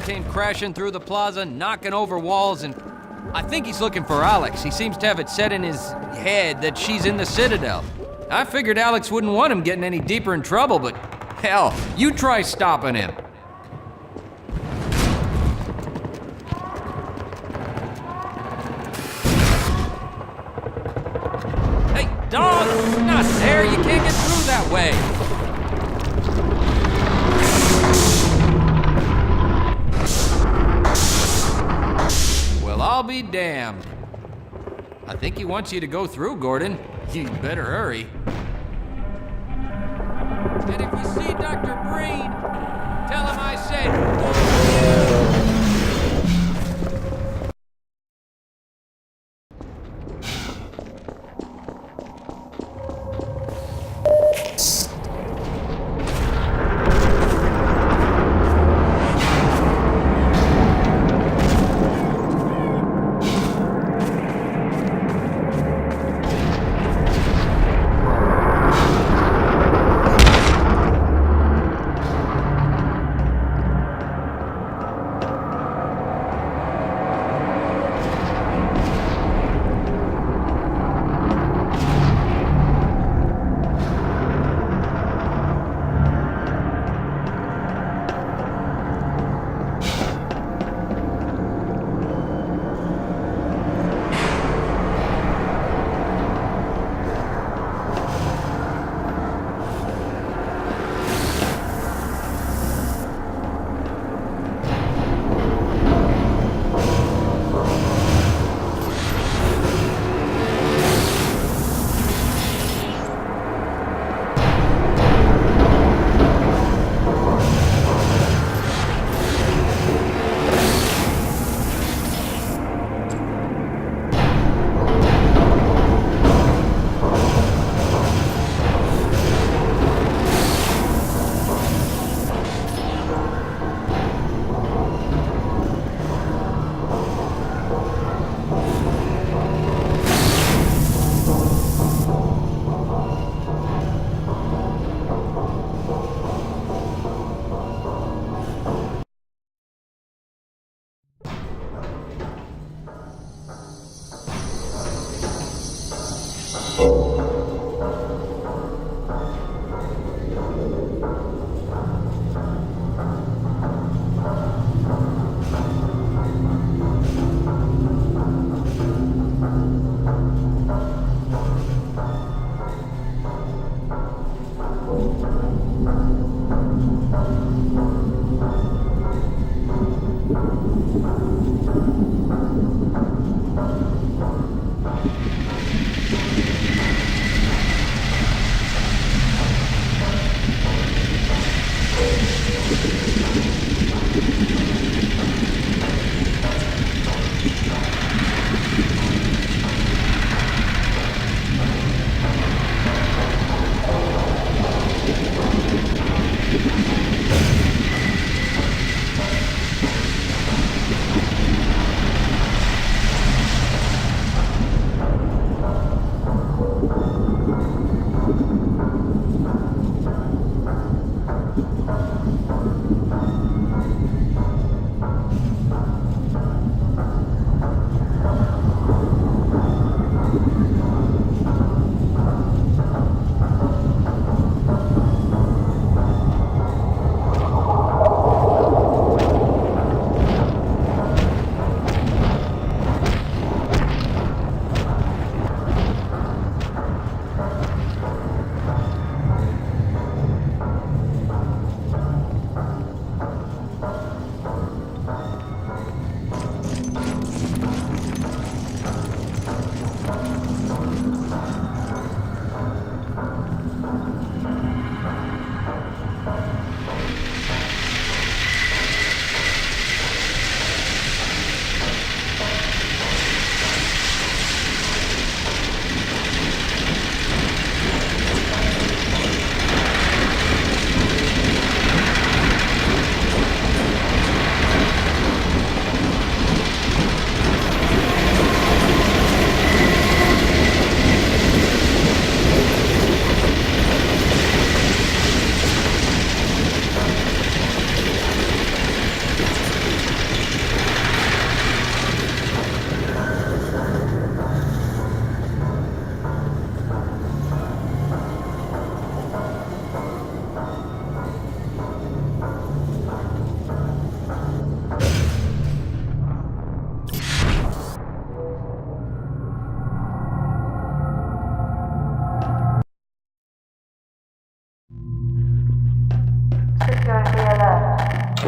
came crashing through the plaza, knocking over walls, and I think he's looking for Alex. He seems to have it set in his head that she's in the Citadel. I figured Alex wouldn't want him getting any deeper in trouble, but hell, you try stopping him. Hey, dog! Not there! You can't get through that way! Well, I'll be damned. I think he wants you to go through, Gordon. You better hurry. And if you see Dr. Breen, tell him I said,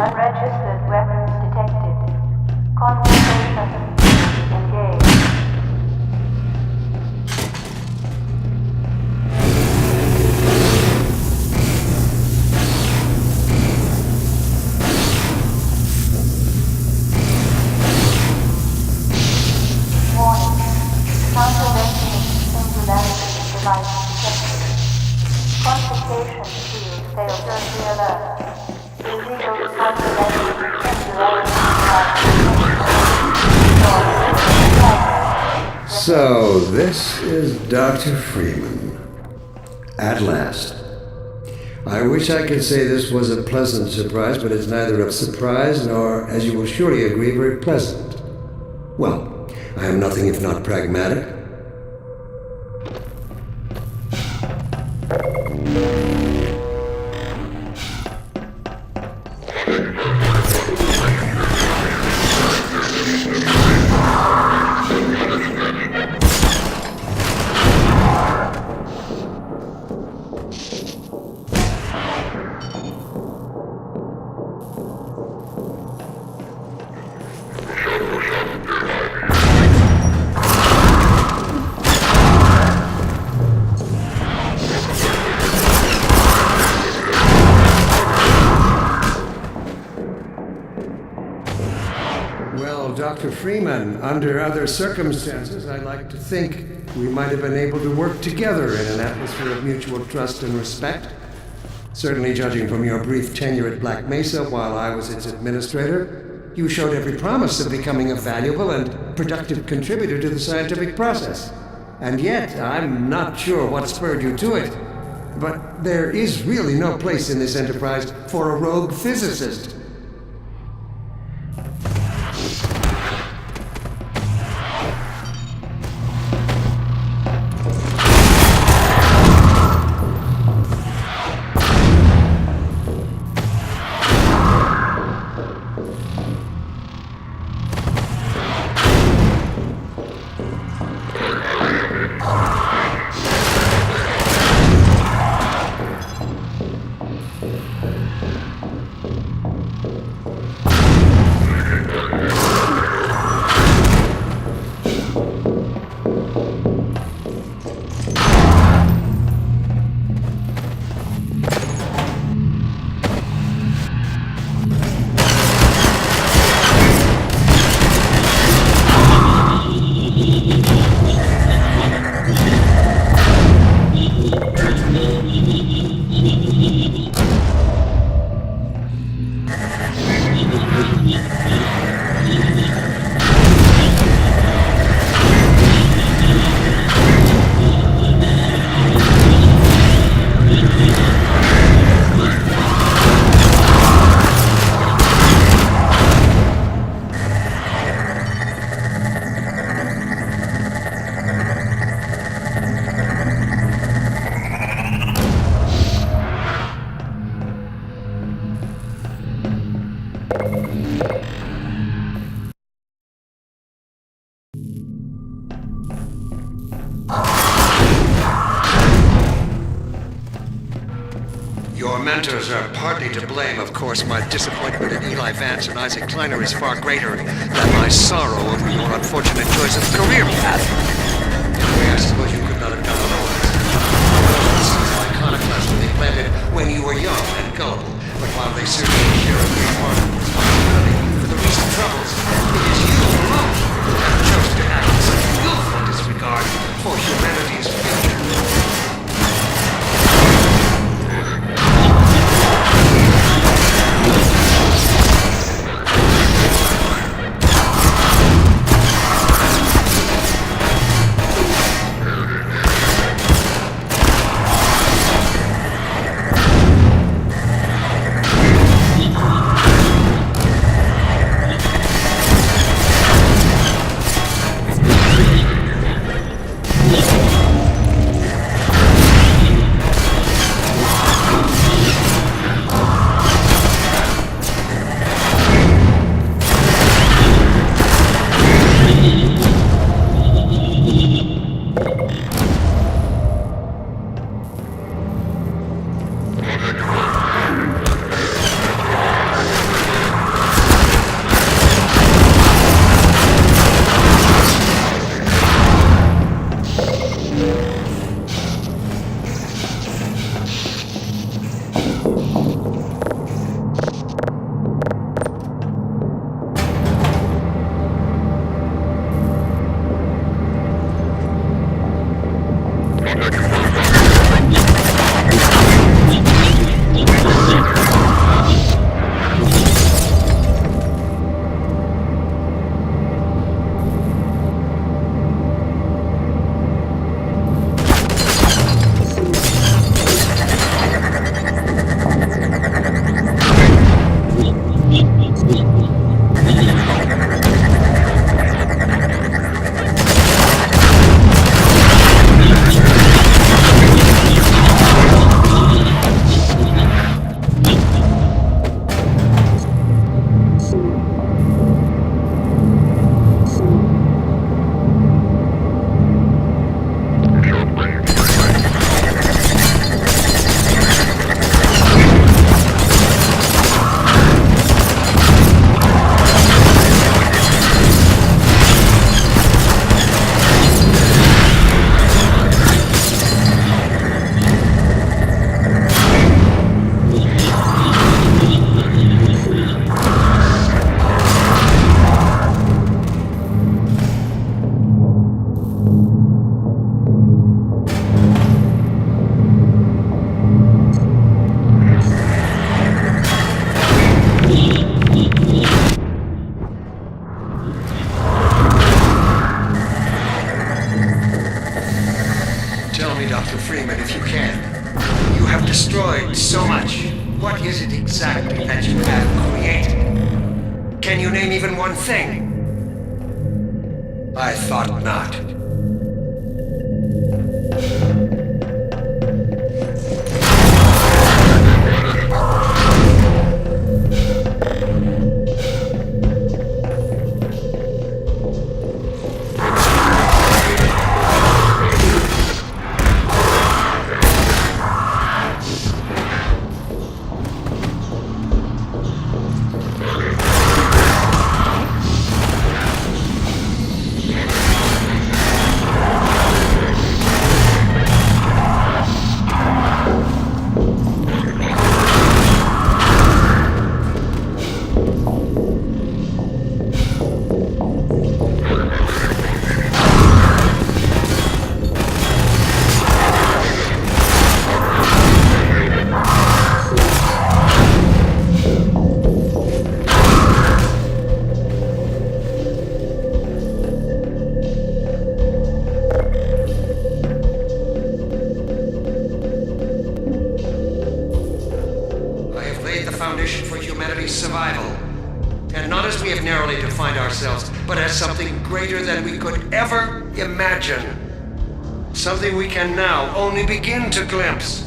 Unregistered weapons detected. Conversation engaged. Warning. Counterventing singularity device detected. Concentration field failed to alert. Illegal counterventing singularity device. So, this is Dr. Freeman. At last. I wish I could say this was a pleasant surprise, but it's neither a surprise nor, as you will surely agree, very pleasant. Well, I am nothing if not pragmatic. Well, Dr. Freeman, under other circumstances, I'd like to think we might have been able to work together in an atmosphere of mutual trust and respect. Certainly, judging from your brief tenure at Black Mesa while I was its administrator, you showed every promise of becoming a valuable and productive contributor to the scientific process. And yet, I'm not sure what spurred you to it. But there is really no place in this enterprise for a rogue physicist. Your mentors are partly to blame, of course. My disappointment in Eli Vance and Isaac Kleiner is far greater than my sorrow over your unfortunate choice of career path. Anyway, I suppose you could not have done otherwise. This is iconoclasm they planted when you were young and gullible, but while they certainly share a great part of responsibility for the recent troubles, it is you alone who have chosen to act in such willful disregard for humanity's future. destroyed so much. What is it exactly that you have created? Can you name even one thing? I thought not. Foundation for humanity's survival. And not as we have narrowly defined ourselves, but as something greater than we could ever imagine. Something we can now only begin to glimpse.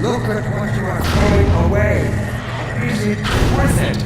Look at what you are throwing away. Is it worth it?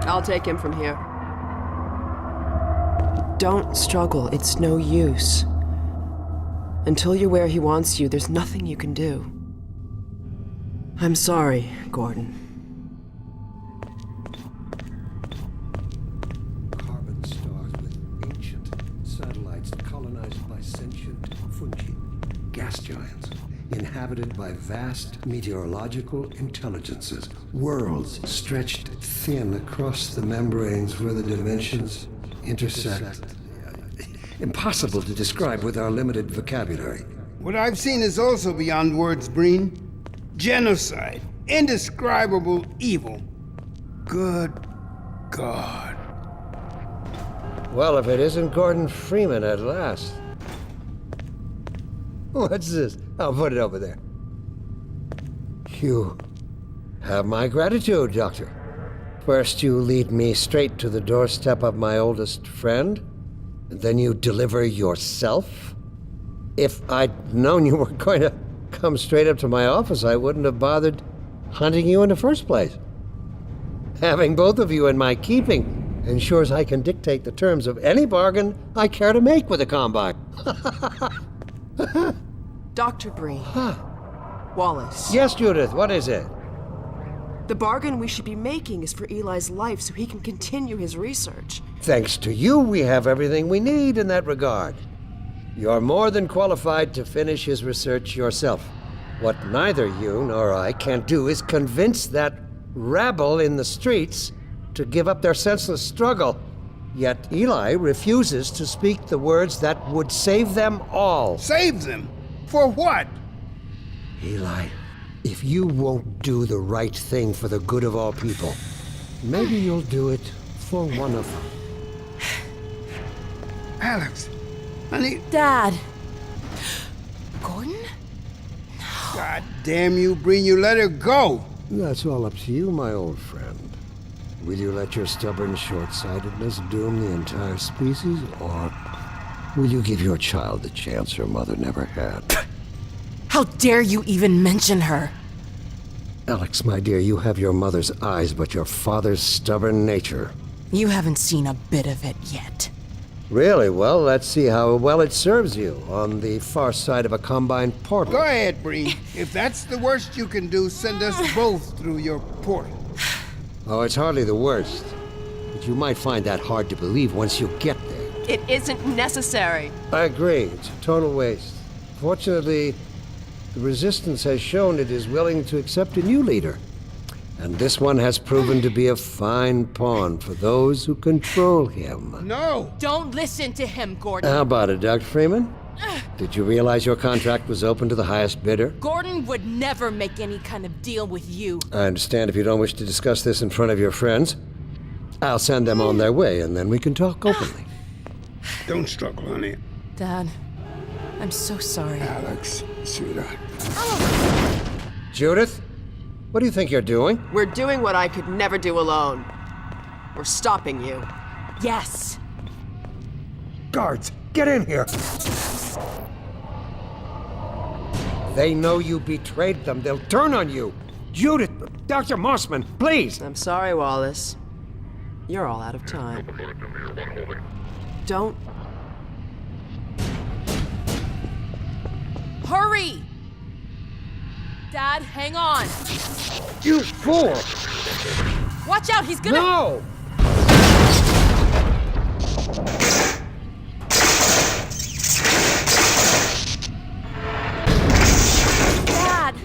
I'll take him from here. Don't struggle. It's no use. Until you're where he wants you, there's nothing you can do. I'm sorry, Gordon. Carbon stars with ancient satellites colonized by sentient fungi, gas giants, inhabited by vast meteorological intelligences, worlds stretched thin across the membranes where the dimensions intersect. Impossible to describe with our limited vocabulary. What I've seen is also beyond words, Breen. Genocide. Indescribable evil. Good God. Well, if it isn't Gordon Freeman at last. What's this? I'll put it over there. You have my gratitude, Doctor. First, you lead me straight to the doorstep of my oldest friend, and then you deliver yourself? If I'd known you were going to come straight up to my office, I wouldn't have bothered hunting you in the first place. Having both of you in my keeping ensures I can dictate the terms of any bargain I care to make with the Combine. Dr. Breen. Wallace. Yes, Judith, what is it? The bargain we should be making is for Eli's life so he can continue his research. Thanks to you, we have everything we need in that regard. You're more than qualified to finish his research yourself. What neither you nor I can do is convince that rabble in the streets to give up their senseless struggle. Yet Eli refuses to speak the words that would save them all. Save them? For what? Eli, if you won't do the right thing for the good of all people, maybe you'll do it for one of them. Alex, honey, Dad. Gordon? God damn you, Breen, you let her go. That's all up to you, my old friend. Will you let your stubborn short-sightedness doom the entire species, or will you give your child the chance her mother never had? How dare you even mention her? Alex, my dear, you have your mother's eyes, but your father's stubborn nature. You haven't seen a bit of it yet. Really? Well, let's see how well it serves you on the far side of a Combine portal. Go ahead, Breen. If that's the worst you can do, send us both through your portal. Oh, it's hardly the worst. But you might find that hard to believe once you get there. It isn't necessary. I agree. It's a total waste. Fortunately, the Resistance has shown it is willing to accept a new leader. And this one has proven to be a fine pawn for those who control him. No! Don't listen to him, Gordon. How about it, Dr. Freeman? Did you realize your contract was open to the highest bidder? Gordon would never make any kind of deal with you. I understand if you don't wish to discuss this in front of your friends. I'll send them on their way, and then we can talk openly. Don't struggle, honey. Dad, I'm so sorry. Alex, sweetheart. Judith, what do you think you're doing? We're doing what I could never do alone. We're stopping you. Yes. Guards, get in here! They know you betrayed them. They'll turn on you. Judith, Dr. Mossman, please! I'm sorry, Wallace. You're all out of time. Don't. Hurry! Dad, hang on. You fool! Watch out, he's gonna... No! Dad!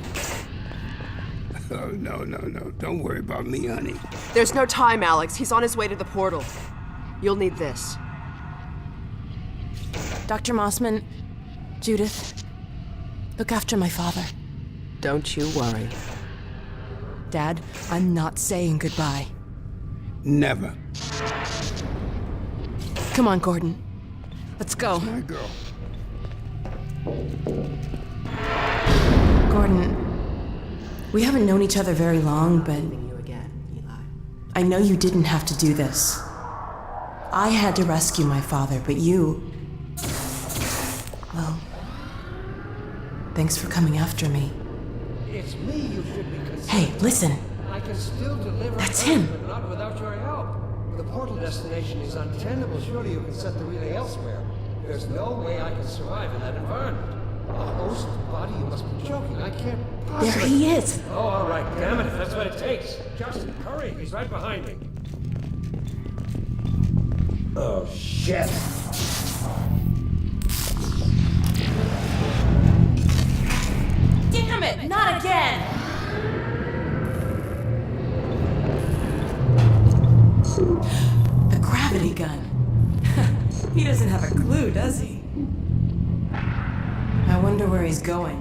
Oh, no. Don't worry about me, honey. There's no time, Alex. He's on his way to the portal. You'll need this. Dr. Mossman, Judith, look after my father. Don't you worry. Dad, I'm not saying goodbye. Never. Come on, Gordon. Let's go. My girl. Gordon, we haven't known each other very long, but You again, Eli. I know you didn't have to do this. I had to rescue my father, but you... Well, thanks for coming after me. It's me you should be concerned. Hey, listen. I can still deliver. That's Earth, him. but not without your help. The portal destination is untenable. Surely you can set the relay elsewhere. There's no way I can survive in that environment. A host body? You must be joking. I can't possibly. There he is. Oh, all right. Damn it, if that's what it takes. Justin, hurry. He's right behind me. Oh, shit. Damn it! Not again! The gravity gun. He doesn't have a clue, does he? I wonder where he's going.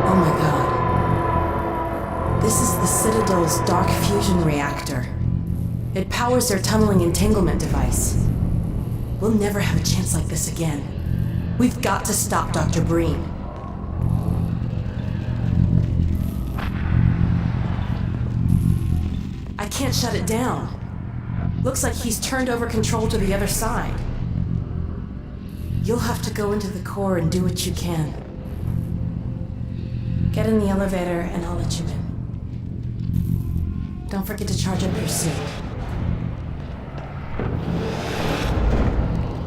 Oh my god. This is the Citadel's dark fusion reactor. It powers their tunneling entanglement device. We'll never have a chance like this again. We've got to stop Dr. Breen. I can't shut it down. Looks like he's turned over control to the other side. You'll have to go into the core and do what you can. Get in the elevator and I'll let you in. Don't forget to charge up your suit.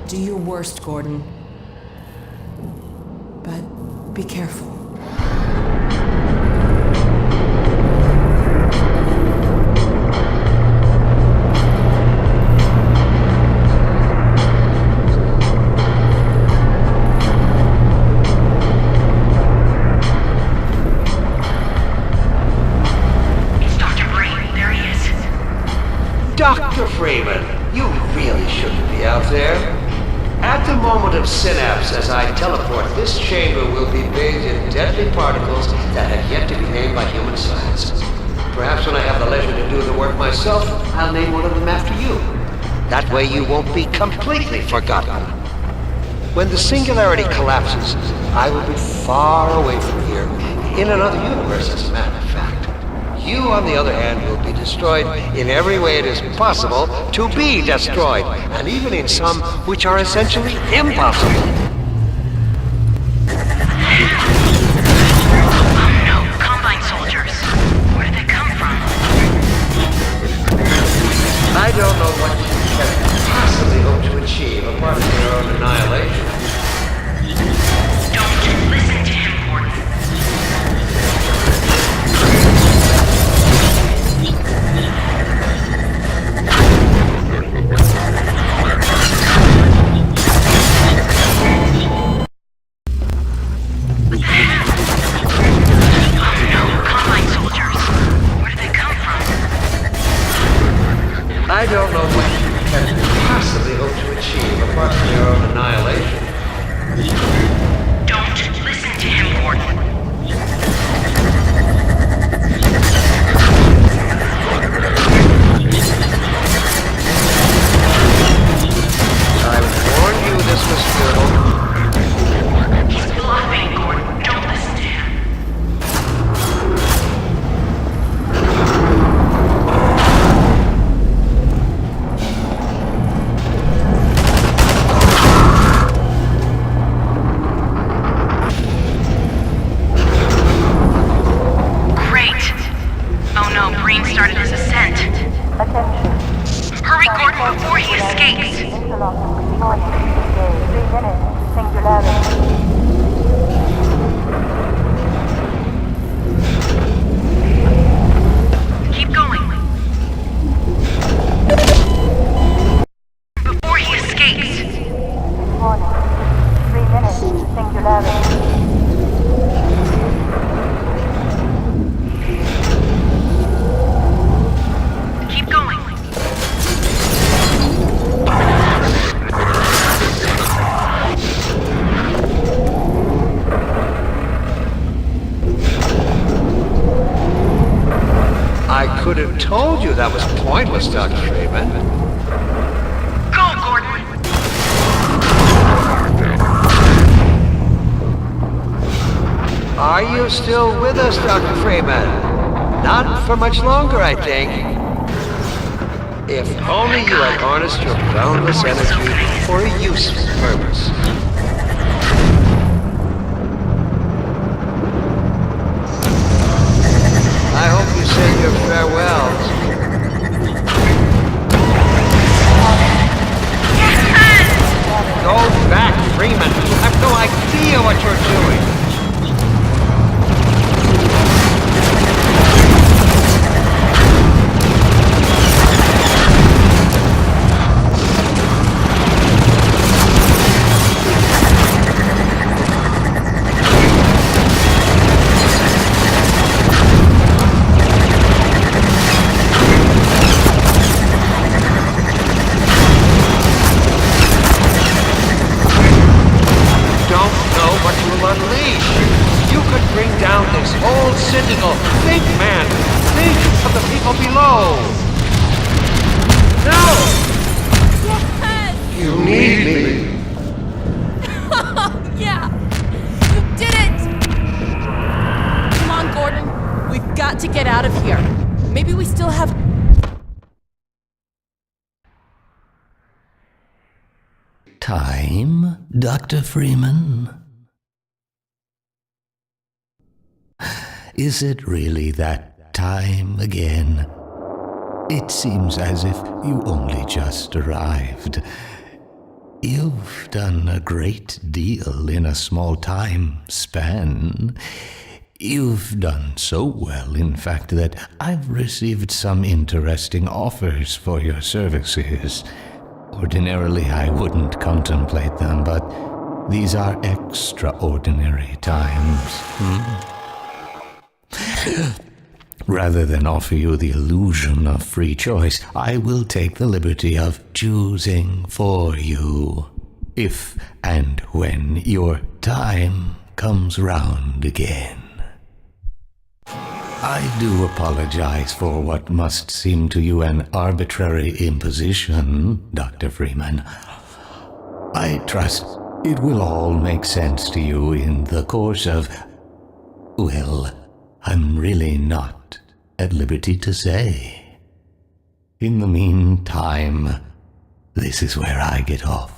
Do your worst, Gordon. But be careful. Dr. Freeman, you really shouldn't be out there. At the moment of synapse, as I teleport, this chamber will be bathed in deadly particles that have yet to be named by human science. Perhaps when I have the leisure to do the work myself, I'll name one of them after you. That way you won't be completely forgotten. When the singularity collapses, I will be far away from here, in another universe, as a matter of fact. You, on the other hand, will be destroyed in every way it is possible to be destroyed, and even in some which are essentially impossible. Oh no, Combine soldiers. Where did they come from? I don't know what you can possibly hope to achieve apart from your own annihilation. Don't listen to him, Gordon. I don't know what you can possibly hope to achieve apart from your own annihilation. Don't listen to him, Gordon. I warned you this was futile. He's bluffing, Gordon. Don't listen to him. Started his ascent. Attention. Hurry, Gordon, before he escapes. Interlock. Warning. Engage. 3 minutes. Singularity. Keep going. Before he escapes. Warning. 3 minutes. Singularity. Keep going. I could have told you that was pointless, Dr. Freeman. Go, Gordon. Are you still with us, Dr. Freeman? Not for much longer, I think. If only you had harnessed your boundless energy for a useful purpose. what you're doing. Think, man! Think of the people below! No! Yes! You need me. Yeah! You did it! Come on, Gordon. We've got to get out of here. Maybe we still have... Time, Dr. Freeman? Is it really that time again? It seems as if you only just arrived. You've done a great deal in a small time span. You've done so well, in fact, that I've received some interesting offers for your services. Ordinarily, I wouldn't contemplate them, but these are extraordinary times. Rather than offer you the illusion of free choice, I will take the liberty of choosing for you, if and when your time comes round again. I do apologize for what must seem to you an arbitrary imposition, Dr. Freeman. I trust it will all make sense to you in the course of... well, I'm really not at liberty to say. In the meantime, this is where I get off.